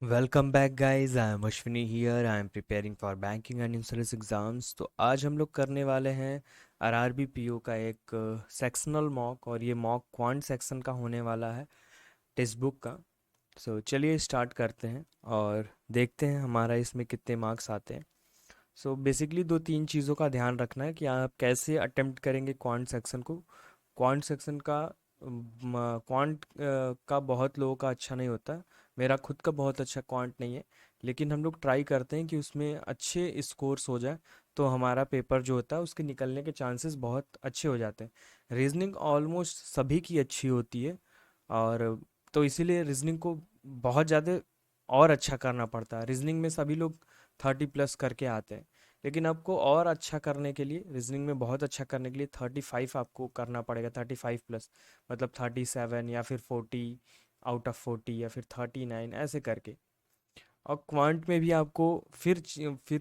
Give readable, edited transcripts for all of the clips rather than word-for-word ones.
Welcome back guys. I am Ashwini here. I am preparing for banking and insurance exams. तो आज हम लोग करने वाले हैं आरआरबी पीओ का एक सेक्शनल मॉक, और ये मॉक क्वांट सेक्शन का होने वाला है, टेक्स्ट बुक का। सो चलिए स्टार्ट करते हैं और देखते हैं हमारा इसमें कितने मार्क्स आते हैं। सो बेसिकली दो तीन चीज़ों का ध्यान रखना है कि आप कैसे अटेम्प्ट करेंगे क्वांट सेक्शन को। क्वांट सेक्शन का क्वांट का बहुत लोगों का अच्छा नहीं होता। मेरा खुद का बहुत अच्छा क्वांट नहीं है, लेकिन हम लोग ट्राई करते हैं कि उसमें अच्छे स्कोर्स हो जाए, तो हमारा पेपर जो होता है उसके निकलने के चांसेस बहुत अच्छे हो जाते हैं। रीजनिंग ऑलमोस्ट सभी की अच्छी होती है, और तो इसीलिए रीजनिंग को बहुत ज़्यादा और अच्छा करना पड़ता है। रीजनिंग में सभी लोग 30+ करके आते हैं, लेकिन आपको और अच्छा करने के लिए, रीजनिंग में बहुत अच्छा करने के लिए 35 आपको करना पड़ेगा। 35+, मतलब 37 या फिर 40 आउट ऑफ 40 या फिर 39 ऐसे करके। और क्वांट में भी आपको फिर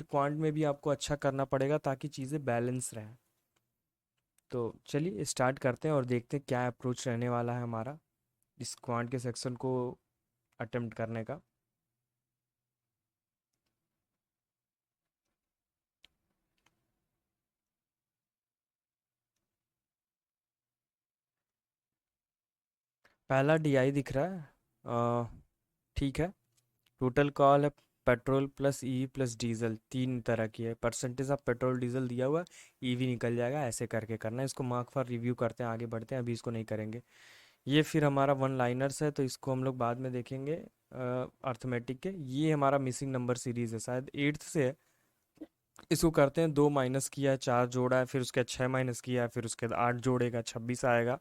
क्वांट में भी आपको अच्छा करना पड़ेगा ताकि चीज़ें बैलेंस रहें। तो चलिए स्टार्ट करते हैं और देखते हैं क्या अप्रोच रहने वाला है हमारा इस क्वांट के सेक्शन को अटेम्प्ट करने का। पहला डीआई दिख रहा है। ठीक है। टोटल कॉल है petrol plus E plus diesel, तीन तरह की है। परसेंटेज ऑफ पेट्रोल डीजल दिया हुआ है, ईवी निकल जाएगा। ऐसे करके करना है इसको। मार्क फॉर रिव्यू करते हैं, आगे बढ़ते हैं, अभी इसको नहीं करेंगे। ये फिर हमारा वन लाइनर्स है, तो इसको हम लोग बाद में देखेंगे। अर्थमेटिक के ये हमारा मिसिंग नंबर सीरीज है, शायद एट्थ से है। इसको करते हैं। दो माइनस किया है, चार जोड़ा है, फिर उसके बाद छः माइनस किया है, फिर उसके बाद आठ जोड़ेगा, 26 आएगा।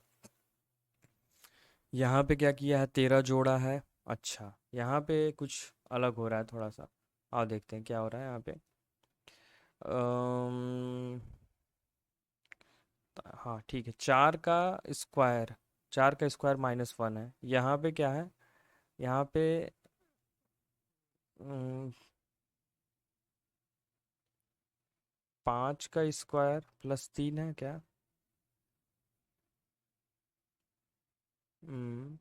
यहाँ पे क्या किया है, 13 जोड़ा है। अच्छा, यहाँ पे कुछ अलग हो रहा है थोड़ा सा। आओ देखते हैं क्या हो रहा है यहाँ पे। अम्म, हाँ ठीक है। स्क्वायर 4 का स्क्वायर -1 है। यहाँ पे क्या है, यहाँ पे अम्म, 5 का स्क्वायर +3 है क्या। हम्म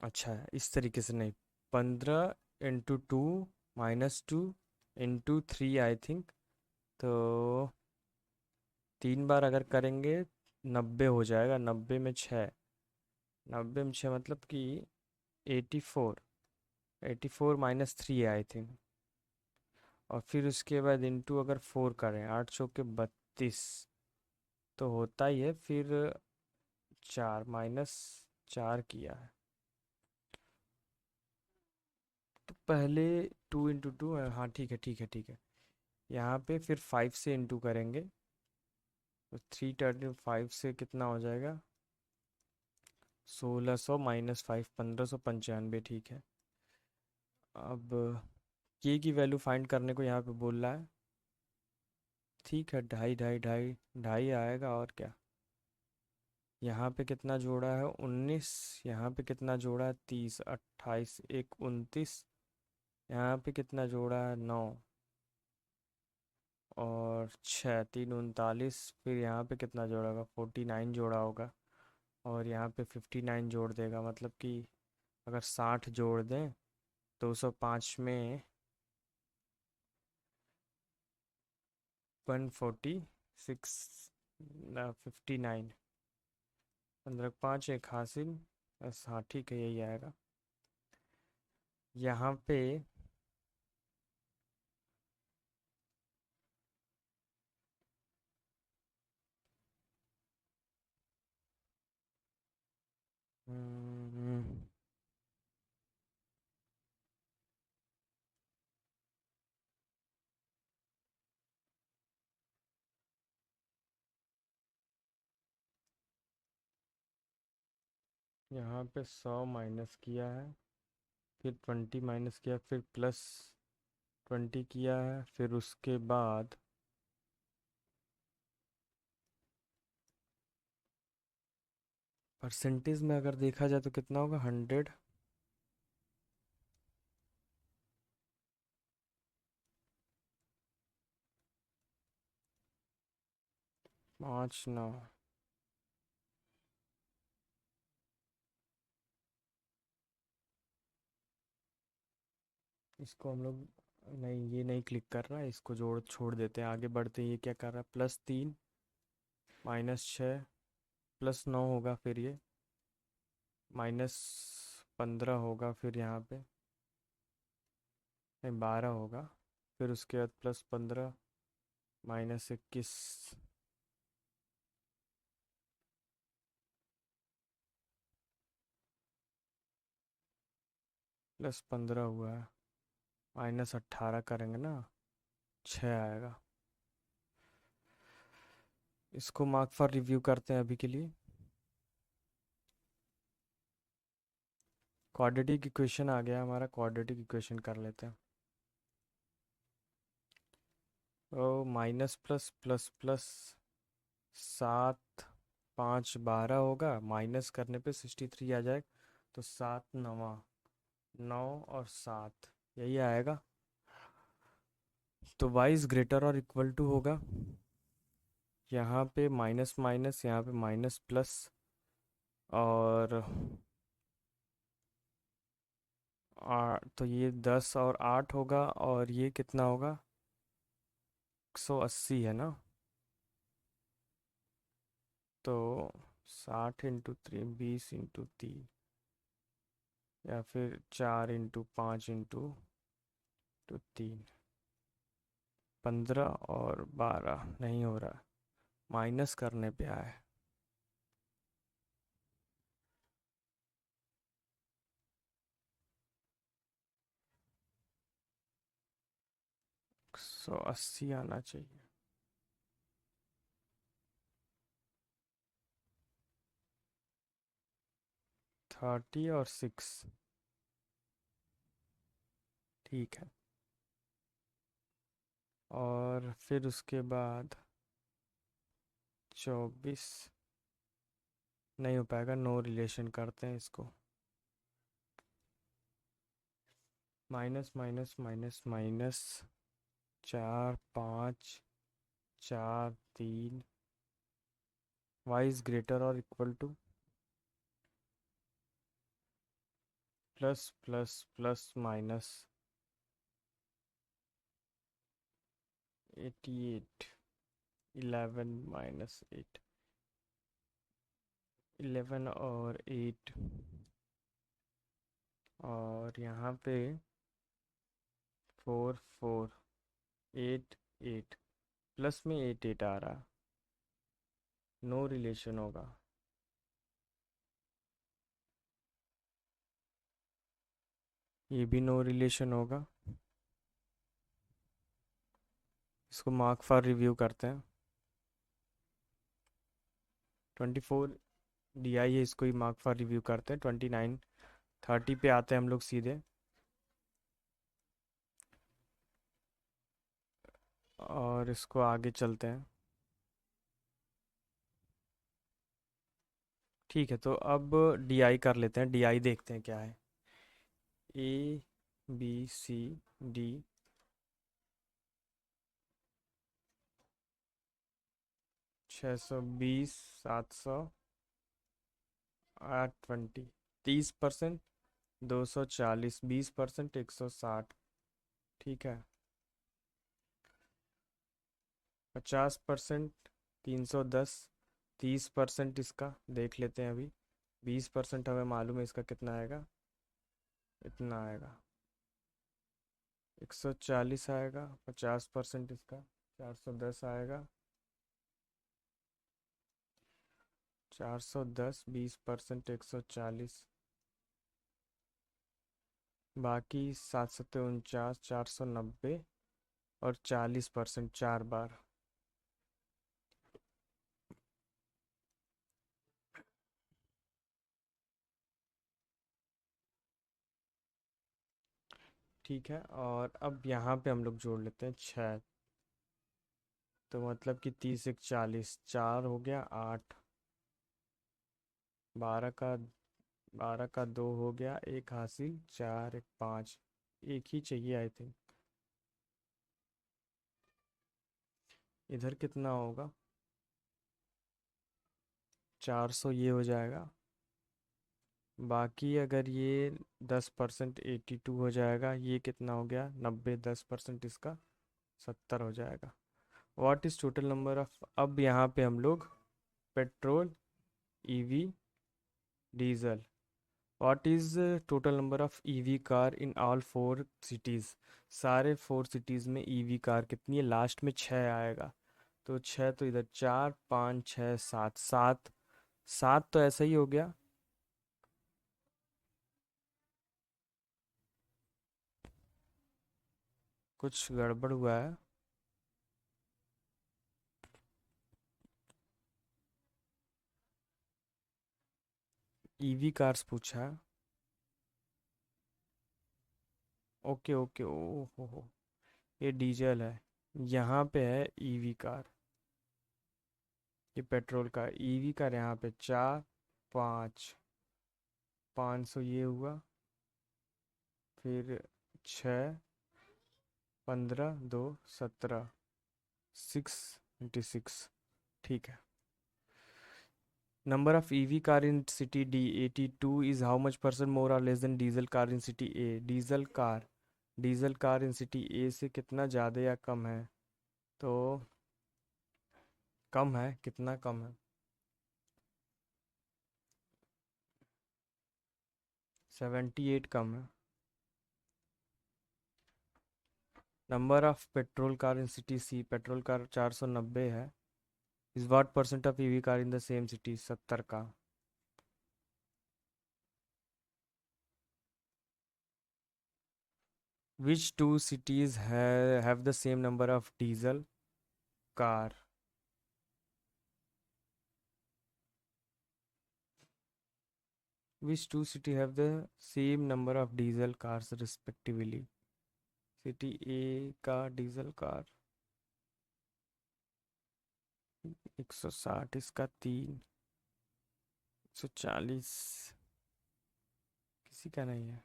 अच्छा है, इस तरीके से नहीं। 15 × 2 -2 × 3 आई थिंक। तो 3 बार अगर करेंगे 90 हो जाएगा। 90 में 6 मतलब कि 84। 84 -3 है आई थिंक। और फिर उसके बाद इंटू अगर 4 करें, 8 चौके 32, तो होता ही है फिर। 4 -4 किया है, तो पहले 2 × 2 है। हाँ ठीक है ठीक है ठीक है। यहाँ पे फिर 5 से इंटू करेंगे, तो 335 से कितना हो जाएगा, 1600 -5 1595। ठीक है। अब के की वैल्यू फाइंड करने को यहाँ पे बोल रहा है। ठीक है, ढाई ढाई ढाई ढाई आएगा और क्या। यहाँ पे कितना जोड़ा है, 19। यहाँ पे कितना जोड़ा है, 30। 28 एक 29। यहाँ पे कितना जोड़ा है, 9। और 6 3 39। फिर यहाँ पे कितना जोड़ा होगा, 49 जोड़ा होगा। और यहाँ पे 59 जोड़ देगा, मतलब कि अगर 60 जोड़ दें, 205 में 146 59। 15 5 एक हासिल। बस हाँ ठीक है, यही आएगा यहाँ पे। हम्म, यहाँ पे 100 माइनस किया है, फिर 20 माइनस किया, फिर +20 किया है, फिर उसके बाद परसेंटेज में अगर देखा जाए तो कितना होगा, 100। 5 9 इसको हम लोग, नहीं ये नहीं क्लिक कर रहा है, इसको जोड़ छोड़ देते हैं, आगे बढ़ते हैं। ये क्या कर रहा है, +3 -6 +9 होगा, फिर ये -15 होगा, फिर यहाँ पे नहीं 12 होगा, फिर उसके बाद +15 -21 +15 हुआ है, -18 करेंगे ना, 6 आएगा। इसको मार्क फॉर रिव्यू करते हैं अभी के लिए। क्वाड्रेटिक इक्वेशन आ गया हमारा, क्वाड्रेटिक इक्वेशन कर लेते हैं। तो माइनस प्लस प्लस प्लस 7 5 12 होगा, माइनस करने पे 63 आ जाएगा, तो 7 9 9 और 7 यही आएगा। तो y is greater or equal to होगा, यहाँ पे माइनस माइनस, यहाँ पे माइनस प्लस, और तो ये 10 और 8 होगा, और ये कितना होगा, 180 है ना। तो 60 × 3 20 × 3, या फिर 4 × 5 × 3, 15 और 12 नहीं हो रहा, माइनस करने पे आए। 180 आना चाहिए। 30 और 6, ठीक है। और फिर उसके बाद 24 नहीं हो पाएगा, नो रिलेशन करते हैं इसको। Minus minus minus minus, 4 5 4 3, y is greater or equal to, plus plus plus minus 88, 11 -8, 11 और 8, और यहाँ पे 4 4 8 8, प्लस में 8 8 आ रहा, नो रिलेशन होगा। ये भी नो रिलेशन होगा। इसको मार्क फॉर रिव्यू करते हैं। 24 DI है, इसको ही मार्क फॉर रिव्यू करते हैं। 29 30 पे आते हैं हम लोग सीधे, और इसको आगे चलते हैं। ठीक है, तो अब DI कर लेते हैं, DI देखते हैं क्या है। ABCD 620 700 820, 30%, 240, 20%, 160, ठीक है। 50%, 310, 30% इसका देख लेते हैं अभी। 20% हमें मालूम है इसका कितना आएगा, इतना आएगा, 140 आएगा। 50% इसका 410 आएगा, 410, 20% 140, बाकी 749, 490, और 40% 4 बार। ठीक है, और अब यहाँ पे हम लोग जोड़ लेते हैं 6, तो मतलब कि 30 1 40, 4 हो गया 8, 12 का 2 हो गया, एक हासिल, 4 1 5, एक ही चाहिए आई थिंक। इधर कितना होगा, 400 ये हो जाएगा, बाकी अगर ये 10% 82 हो जाएगा, ये कितना हो गया 90, 10% इसका 70 हो जाएगा। What is total number of, अब यहाँ पे हम लोग petrol, EV, diesel, what is total number of EV car in all 4 cities. सारे 4 सिटीज़ में ईवी कार कितनी है, लास्ट में 6 आएगा। तो 6 तो इधर 4 5 6 7, 7 7 तो ऐसा ही हो गया। कुछ गड़बड़ हुआ है। ईवी कार्स पूछा है। ओके ओके, ओ हो, ये डीजल है। यहाँ पे है ईवी कार, ये पेट्रोल का। ईवी कार यहाँ पे 4 5, 500 ये हुआ, फिर 6 15 2 17, 6 × 6। ठीक है। Number of EV car in city D 82 is how much percent more or less than diesel car in city A. Diesel car in city A से कितना ज़्यादा या कम है, तो कम है। कितना कम है, 78 कम है। Number of petrol car in city C, petrol car 490 है। Is what percent of EV car in the same city, 70 का। Which two cities have the same number of diesel car. Which two city have the same number of diesel cars respectively. City A का diesel car 160, इसका 3, 140, किसी का नहीं है।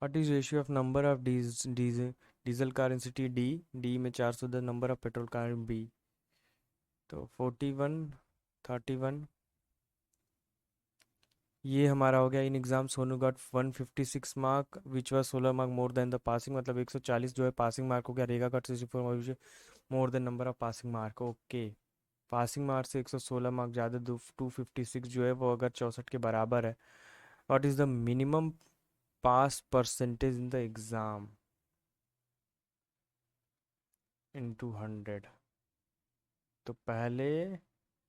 What is ratio of number of diesel car in city D. D में 410, number of petrol car in B, तो 41 31। ये हमारा हो गया। In exam Sonu got 156 mark which was 16 mark more than the passing, मतलब 140 जो है पासिंग मार्क हो गया। रेगा got 64 more than number of passing mark. Okay, passing mark से 116 मार्क ज़्यादा, 256 जो है वो अगर 64 के बराबर है। What is the minimum pass percentage in the exam into 100। तो पहले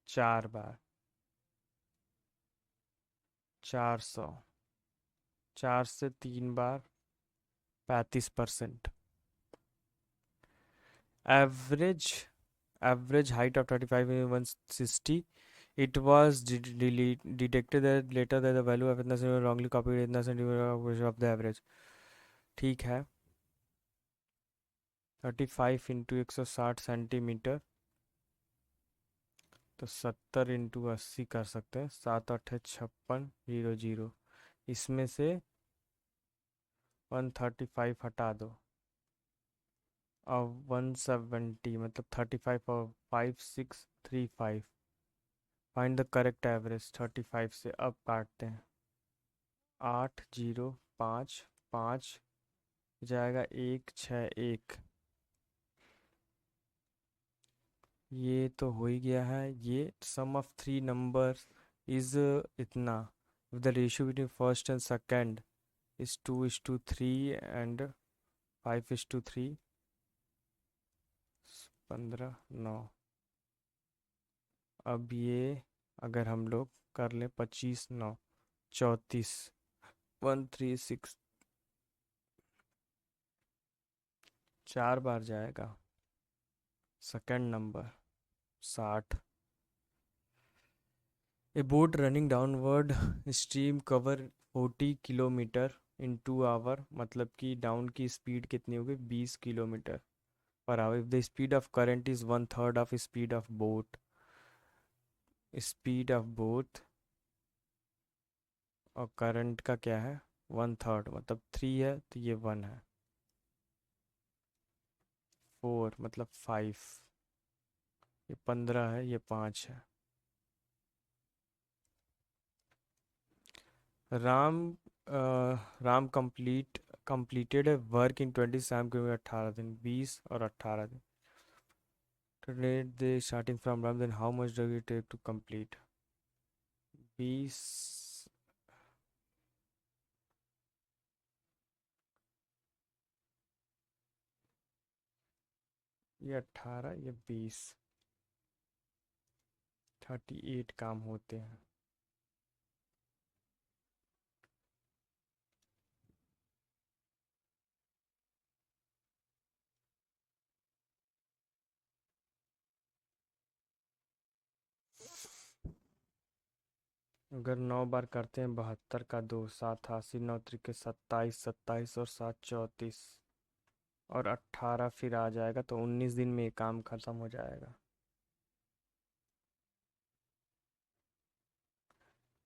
4 बार 400, 4 से 3 बार 35%। Average average height of 35 in 160. It was detected that later that the value of इतना सेंटीमीटर wrongly copied इतना सेंटीमीटर of the average। ठीक है। 35 into 160 centimetre, तो 70 into 80 कर सकते हैं। 7 8 56 0 0। इसमें से 135 हटा दो, अब 170, मतलब 35 और 5635। फाइंड द करेक्ट एवरेज 35 से। अब काटते हैं। 8055 जाएगा 161। ये तो हो ही गया है। ये सम ऑफ 3 नंबर इज इतना, the ratio between first and second is 2:3 and 5:3। 15 9। अब ये अगर हम लोग कर लें 25 9 34, 136, 4 बार जाएगा। Second number 60। A boat running downward stream cover 40 kilometre in 2 hour, मतलब कि डाउन की स्पीड कितनी होगी, 20 kilometre per hour. If the speed of current is 1/3 of speed of boat, speed of boat और करंट का क्या है, 1/3 मतलब 3 है तो ये 1 है। 4 मतलब 5, ये 15 है, ये 5 है। राम राम कंप्लीटेड है वर्क इन 27 किलोमीटर 18 दिन, 20 और 18 दिन। Calculate the starting from Ram, then how much does it take to complete? 20, ये 18, ये 20, 38 काम होते हैं। अगर 9 बार करते हैं 72 का 2, 7 80, 9 त्रिके 27, 27 और 7 34, और 18 फिर आ जाएगा तो 19 दिन में ये काम खत्म हो जाएगा।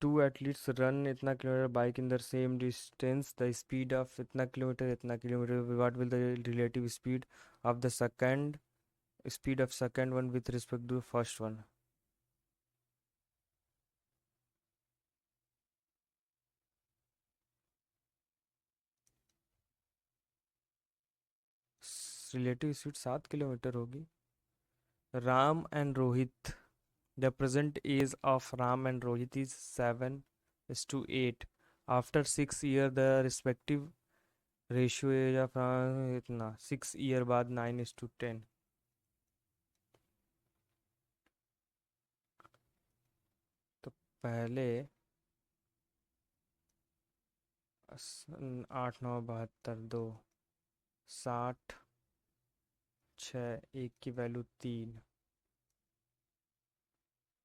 2 एथलीट्स रन इतना kilometre bike in the same distance, the speed of इतना kilometre, what will the relative speed of the second speed of second one with respect to first one. Relative speed 7 kilometre होगी। Ram and Rohit, the present age of Ram and Rohit is 7:8। After 6 year the respective ratio age of इतना 6 year बाद 9:10। तो पहले 8 9 72 2, 60, 6, 1 की value 3,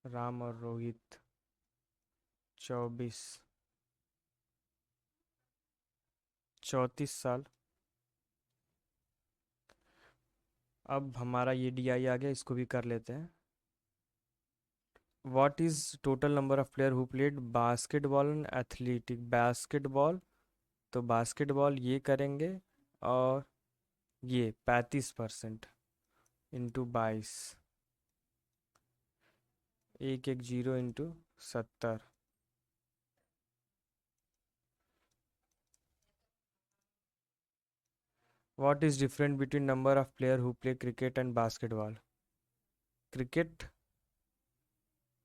Ram और रोहित 24, 34 साल। अब हमारा ये DI आ गया, इसको भी कर लेते हैं। What is total number of player who played basketball and athletic? Basketball, तो बास्केटबॉल ये करेंगे, और ये 35% into 22, 110 into 70। What is different between number of player who play cricket and basketball? Cricket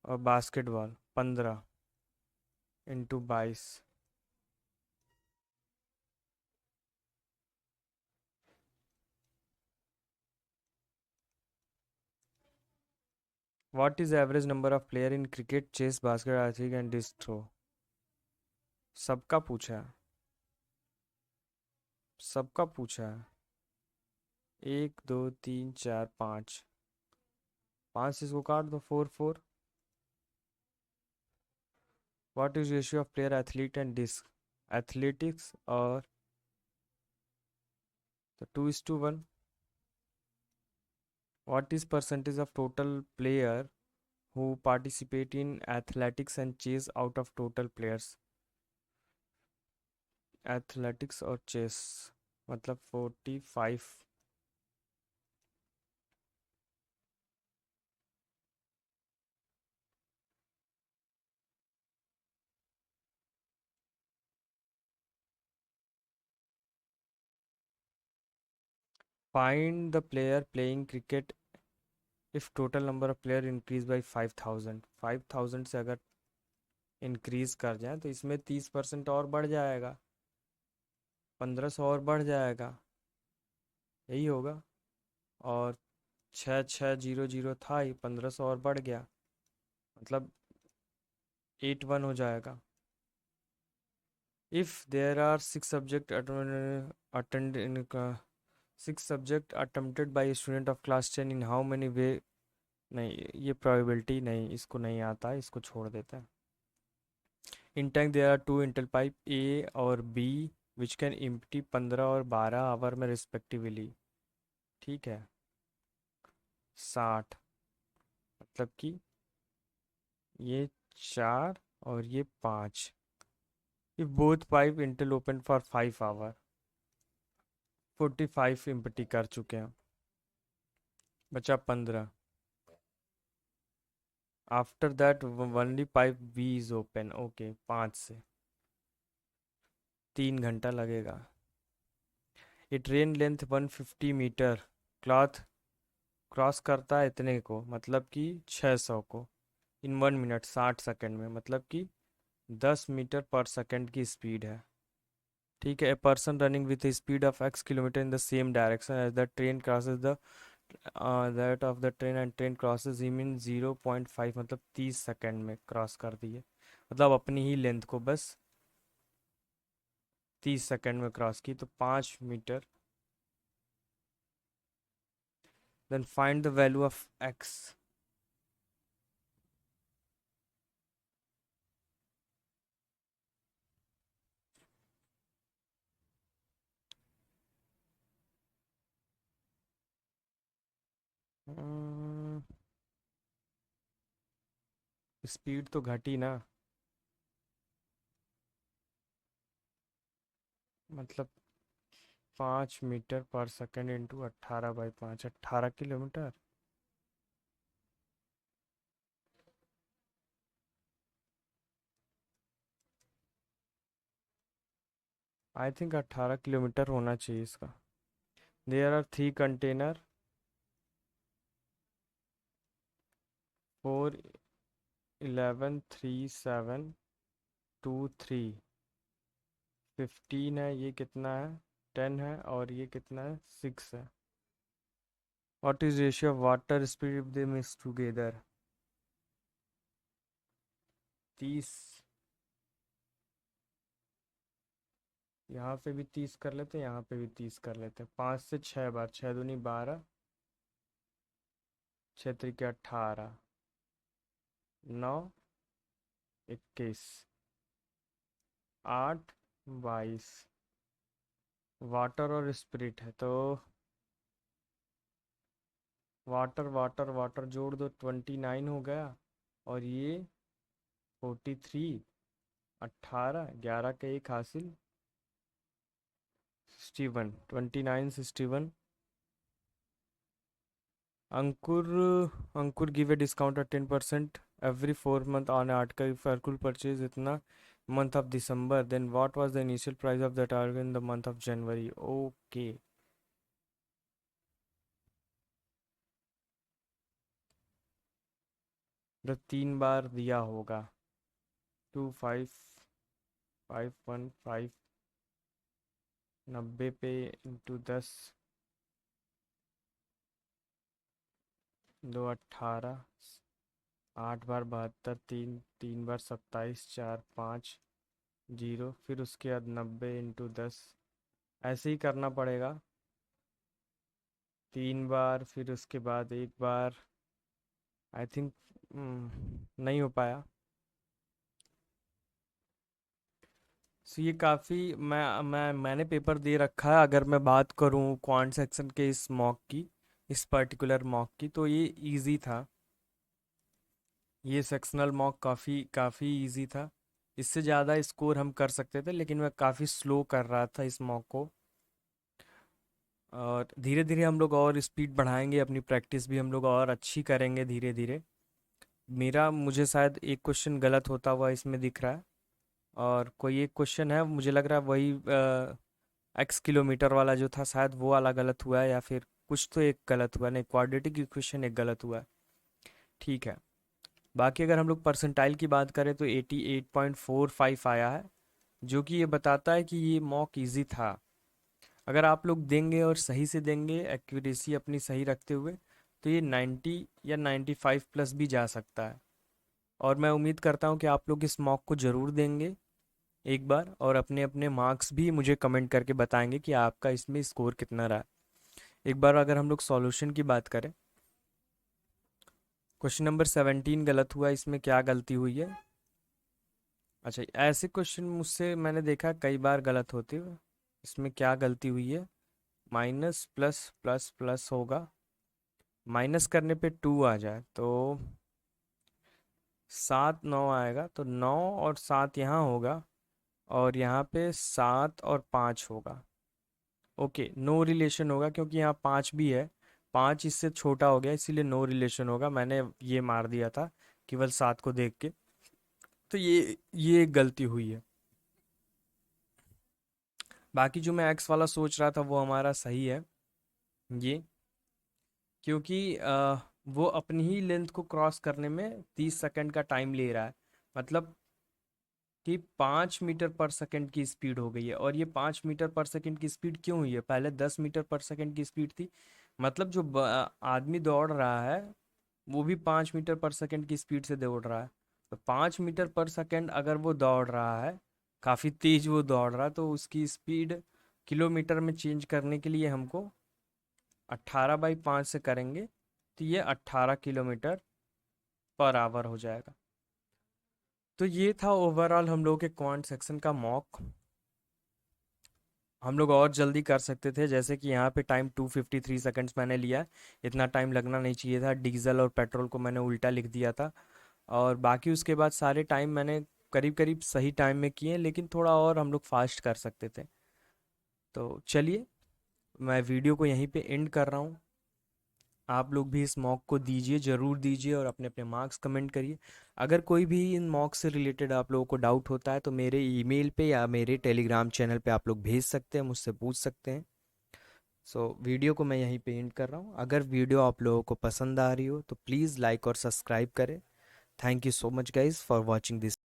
और basketball 15 into 22। What is average number of player in cricket, chess, basket, archery and disc throw? सबका पूछा है, सबका पूछा है। 1 2 3 4 5, 5 से इसको काट दो, 4 4। What is ratio of player athlete and disc? Athletics और, तो 2:1। What is percentage of total player who participate in athletics and chess out of total players? Athletics और चेस मतलब 45। Find the player playing cricket if total number of player increase by 5,000। 5,000 से अगर increase कर जाए तो इसमें 30% और बढ़ जाएगा, 1500 और बढ़ जाएगा, यही होगा। और 6 6 0 0 था ही, 1500 और बढ़ गया, मतलब 8 1 हो जाएगा। If there are 6 subject attend 6 subject attempted by student of class 10 in how many way? नहीं, ये प्रोबेबिलिटी नहीं, इसको नहीं आता है, इसको छोड़ देते हैं। इन टैंक देर आर 2 इंटेल पाइप ए और बी विच कैन एम्प्टी 15 और 12 आवर में रिस्पेक्टिवली। ठीक है, 60, मतलब कि ये 4 और ये 5, इफ बोथ पाइप इंटेल ओपन फॉर 5 आवर, 45 एम्प्टी कर चुके हैं, बचा 15। After that only pipe B is open, okay 5 से 3 घंटा लगेगा। ये ट्रेन लेंथ 150 मीटर, क्लॉथ क्रॉस करता है इतने को, मतलब कि 600 को, इन 1 मिनट 60 सेकेंड में, मतलब कि 10 मीटर पर सेकेंड की स्पीड है। ठीक है, a person running with speed of x kilometre in the same direction as the train crosses the that of the train and train crosses him in 0.5, मतलब 30 second में क्रॉस कर दिए, मतलब अपनी ही लेंथ को बस 30 सेकेंड में क्रॉस की, तो 5 metre. Then find the value of x। Speed तो घटी ना, मतलब 5 मीटर पर second into 18/5, 18 kilometre. I think 18 kilometre होना चाहिए इसका। देयर आर 3 कंटेनर, 4 11 3 7 2 3, 15 है, ये कितना है 10 है, और ये कितना है 6 है। What is ratio of water speed if they mix together? 30, यहाँ पे भी 30 कर लेते हैं, यहाँ पे भी 30 कर लेते हैं, 5 से 6 बार, 6 दूनी 12, 6 3 के 18, 9 21, 8 22। वाटर और स्पिरिट है तो वाटर वाटर वाटर जोड़ दो, 29 हो गया, और ये 43, 18, 11 का एक हासिल, 61, 29 61। Ankur, Ankur give a discount of 10% every 4 month on article if article purchase इतना month of December, then what was the initial price of that article in the month of January. Okay, तो 3 बार दिया होगा, 2515, 90 पे इंटू 10, 2 18, 8 बार 72, 3 3 बार 27, 4 5 0, फिर उसके बाद 90 इंटू 10, ऐसे ही करना पड़ेगा 3 बार, फिर उसके बाद एक बार। आई थिंक नहीं हो पाया। सो ये काफ़ी, मैंने पेपर दे रखा है, अगर मैं बात करूँ क्वांट सेक्शन के इस मॉक की, इस पर्टिकुलर मॉक की, तो ये इजी था। ये सेक्शनल मॉक काफ़ी काफ़ी इजी था। इससे ज़्यादा स्कोर हम कर सकते थे, लेकिन मैं काफ़ी स्लो कर रहा था इस मॉक को, और धीरे धीरे हम लोग और स्पीड बढ़ाएंगे, अपनी प्रैक्टिस भी हम लोग और अच्छी करेंगे धीरे धीरे। मुझे शायद एक क्वेश्चन गलत होता हुआ इसमें दिख रहा है, और कोई एक क्वेश्चन है मुझे लग रहा है वही एक्स किलोमीटर वाला जो था, शायद वो वाला गलत हुआ है, या फिर कुछ तो एक गलत हुआ, नहीं क्वाड्रेटिक इक्वेशन एक गलत हुआ है। ठीक है, बाकी अगर हम लोग परसेंटाइल की बात करें तो 88.45 आया है, जो कि ये बताता है कि ये मॉक इजी था। अगर आप लोग देंगे और सही से देंगे, एक्यूरेसी अपनी सही रखते हुए, तो ये 90 या 95 प्लस भी जा सकता है। और मैं उम्मीद करता हूँ कि आप लोग इस मॉक को ज़रूर देंगे एक बार, और अपने अपने मार्क्स भी मुझे कमेंट करके बताएंगे कि आपका इसमें स्कोर कितना रहा। एक बार अगर हम लोग सॉल्यूशन की बात करें, क्वेश्चन नंबर 17 गलत हुआ, इसमें क्या गलती हुई है? अच्छा, ऐसे क्वेश्चन मुझसे मैंने देखा कई बार गलत होते हुए, इसमें क्या गलती हुई है? माइनस प्लस प्लस प्लस होगा, माइनस करने पे 2 आ जाए तो 7 9 आएगा, तो 9 और 7 यहाँ होगा, और यहाँ पे 7 और 5 होगा। ओके, नो रिलेशन होगा क्योंकि यहाँ 5 भी है। 5 इससे छोटा हो गया इसीलिए नो रिलेशन होगा, मैंने ये मार दिया था केवल 7 को देख के। तो ये एक गलती हुई है। बाकी जो मैं एक्स वाला सोच रहा था वो हमारा सही है ये, क्योंकि वो अपनी ही लेंथ को क्रॉस करने में 30 सेकंड का टाइम ले रहा है। मतलब कि 5 मीटर पर सेकंड की स्पीड हो गई है। और ये 5 मीटर पर सेकंड की स्पीड क्यों हुई है? पहले 10 मीटर पर सेकंड की स्पीड थी। मतलब जो आदमी दौड़ रहा है वो भी 5 मीटर पर सेकंड की स्पीड से दौड़ रहा है। तो 5 मीटर पर सेकंड अगर वो दौड़ रहा है, काफ़ी तेज वो दौड़ रहा है, तो उसकी स्पीड किलोमीटर में चेंज करने के लिए हमको 18/5 से करेंगे तो ये 18 किलोमीटर पर आवर हो जाएगा। तो ये था ओवरऑल हम लोग के क्वांट सेक्शन का मॉक। हम लोग और जल्दी कर सकते थे, जैसे कि यहाँ पे टाइम 253 सेकंड्स मैंने लिया है। इतना टाइम लगना नहीं चाहिए था, डीजल और पेट्रोल को मैंने उल्टा लिख दिया था। और बाकी उसके बाद सारे टाइम मैंने करीब करीब सही टाइम में किए, लेकिन थोड़ा और हम लोग फास्ट कर सकते थे। तो चलिए, मैं वीडियो को यहीं पे एंड कर रहा हूँ। आप लोग भी इस मॉक को दीजिए, ज़रूर दीजिए, और अपने अपने मार्क्स कमेंट करिए। अगर कोई भी इन मॉक से रिलेटेड आप लोगों को डाउट होता है तो मेरे ईमेल पे या मेरे टेलीग्राम चैनल पे आप लोग भेज सकते हैं, मुझसे पूछ सकते हैं। सो वीडियो को मैं यहीं पे एंड कर रहा हूँ। अगर वीडियो आप लोगों को पसंद आ रही हो तो प्लीज़ लाइक और सब्सक्राइब करें। Thank you so much guys for watching this.